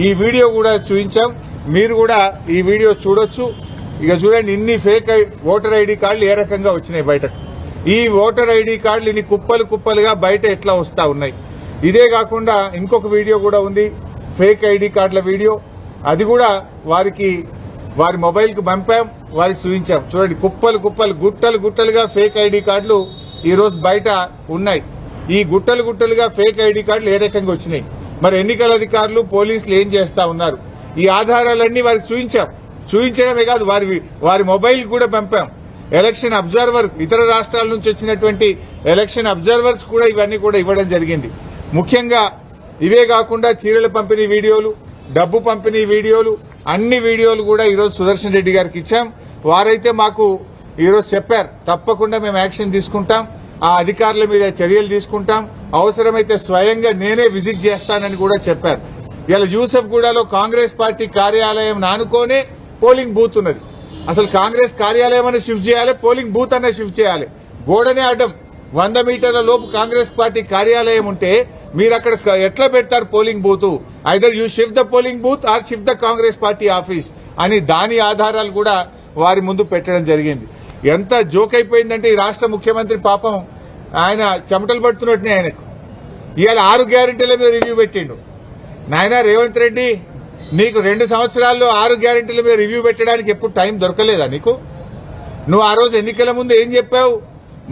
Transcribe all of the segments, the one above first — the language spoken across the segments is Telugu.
ఈ వీడియో కూడా చూపించాం, మీరు కూడా ఈ వీడియో చూడొచ్చు. ఇక చూడండి, ఇన్ని ఫేక్ ఓటర్ ఐడి కార్డులు ఏ రకంగా వచ్చినాయి బయటకు. ఈ ఓటర్ ఐడి కార్డులు ఇన్ని కుప్పలు కుప్పలుగా బయట ఎట్లా వస్తా ఉన్నాయి. ఇదే కాకుండా ఇంకొక వీడియో కూడా ఉంది, ఫేక్ ఐడి కార్డుల వీడియో. అది కూడా వారి మొబైల్ కు పంపాం, వారికి చూపించాం. చూడండి, కుప్పలు కుప్పలు గుట్టలు గుట్టలుగా ఫేక్ ఐడి కార్డులు ఈ రోజు బయట ఉన్నాయి. ఈ గుట్టలు గుట్టలుగా ఫేక్ ఐడి కార్డులు ఏ రకంగా వచ్చినాయి, మరి ఎన్నికల అధికారులు పోలీసులు ఏం చేస్తా ఉన్నారు, ఈ ఆధారాలన్నీ వారికి చూపించడమే కాదు, వారి మొబైల్ కూడా పంపాం. ఎలక్షన్ అబ్జర్వర్, ఇతర రాష్ట్రాల నుంచి వచ్చినటువంటి ఎలక్షన్ అబ్జర్వర్స్ కూడా ఇవన్నీ కూడా ఇవ్వడం జరిగింది. ముఖ్యంగా ఇవే కాకుండా చీరల పంపిణీ వీడియోలు, డబ్బు పంపిణీ వీడియోలు, అన్ని వీడియోలు కూడా ఈరోజు సుదర్శన్ రెడ్డి గారికి ఇచ్చాం. వారైతే మాకు ఈరోజు చెప్పారు, తప్పకుండా మేము యాక్షన్ తీసుకుంటాం, ఆ అధికారుల మీద చర్యలు తీసుకుంటాం, అవసరమైతే స్వయంగా నేనే విజిట్ చేస్తానని కూడా చెప్పారు. ఇలా యూసఫ్గూడలో కాంగ్రెస్ పార్టీ కార్యాలయం నానుకోనే పోలింగ్ బూత్ ఉన్నది. అసలు కాంగ్రెస్ కార్యాలయం అనే షిఫ్ట్ చేయాలి, పోలింగ్ బూత్ అనే షిఫ్ట్ చేయాలి. గోడనే అడ్డం 100 మీటర్ల లోపు కాంగ్రెస్ పార్టీ కార్యాలయం ఉంటే మీరు అక్కడ ఎట్లా పెడతారు polling booth? Either you shift the polling booth are shift the Congress party office అని దాని ఆధారాలు కూడా వారి ముందు పెట్టడం జరిగింది. ఎంత జోక్ అయిపోయిందంటే ఈ రాష్ట్ర ముఖ్యమంత్రి పాపం ఆయన చెమటలు పడుతున్నట్టునే. ఆయనకు ఇవాళ 6 గ్యారెంటీల మీద రివ్యూ పెట్టిండు. నాయన రేవంత్ రెడ్డి, నీకు 2 సంవత్సరాల్లో 6 గ్యారెంటీల మీద రివ్యూ పెట్టడానికి ఎప్పుడు టైం దొరకలేదా నీకు? నువ్వు ఆ రోజు ఎన్నికల ముందు ఏం చెప్పావు?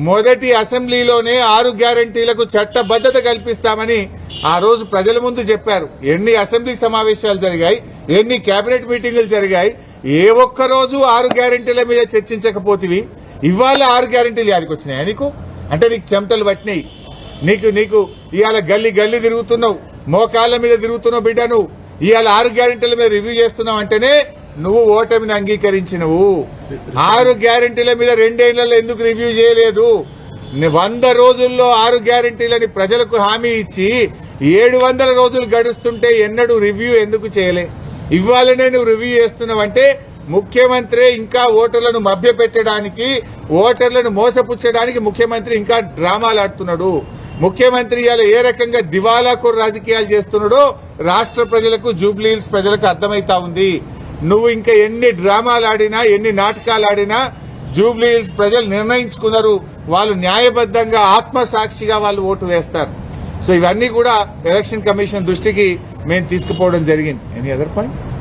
మొదటి అసెంబ్లీలోనే 6 గ్యారెంటీలకు చట్టబద్దత కల్పిస్తామని ఆ రోజు ప్రజల ముందు చెప్పారు. ఎన్ని అసెంబ్లీ సమావేశాలు జరిగాయి, ఎన్ని కేబినెట్ మీటింగులు జరిగాయి, ఏ ఒక్క రోజు 6 గ్యారెంటీల మీద చర్చించకపోతివి. ఇవాళ 6 గ్యారెంటీలు యాదికి వచ్చినాయా నీకు? అంటే నీకు చెమటలు పట్టినాయి. నీకు ఇవాళ గల్లీ గల్లీ తిరుగుతున్నావు, మోకాళ్ల మీద తిరుగుతున్నావు బిడ్డ. నువ్వు ఇవాళ 6 గ్యారెంటీల మీద రివ్యూ చేస్తున్నావు అంటేనే నువ్వు ఓటమిని అంగీకరించినవు. 6 గ్యారెంటీల మీద 2 ఏళ్లలో ఎందుకు రివ్యూ చేయలేదు? 100 రోజుల్లో 6 గ్యారెంటీలని ప్రజలకు హామీ ఇచ్చి 700 రోజులు గడుస్తుంటే ఎన్నడూ రివ్యూ ఎందుకు చేయలే? ఇవ్వాలనే నువ్వు రివ్యూ చేస్తున్నావంటే ముఖ్యమంత్రి ఇంకా ఓటర్లను మభ్యపెట్టడానికి, ఓటర్లను మోసపుచ్చడానికి ముఖ్యమంత్రి ఇంకా డ్రామాలు ఆడుతున్నాడు. ముఖ్యమంత్రి ఇవాళ ఏ రకంగా దివాలాకోరు రాజకీయాలు చేస్తున్నాడో రాష్ట్ర ప్రజలకు, జూబ్లీ హిల్స్ ప్రజలకు అర్థమైతా ఉంది. నువ్వు ఇంకా ఎన్ని డ్రామాలు ఆడినా, ఎన్ని నాటకాలు ఆడినా జూబ్లీ హిల్స్ ప్రజలు నిర్ణయించుకున్నారు, వాళ్ళు న్యాయబద్దంగా ఆత్మసాక్షిగా వాళ్ళు ఓటు వేస్తారు. సో ఇవన్నీ కూడా ఎలక్షన్ కమిషన్ దృష్టికి మేము తీసుకుపోవడం జరిగింది. Any other point?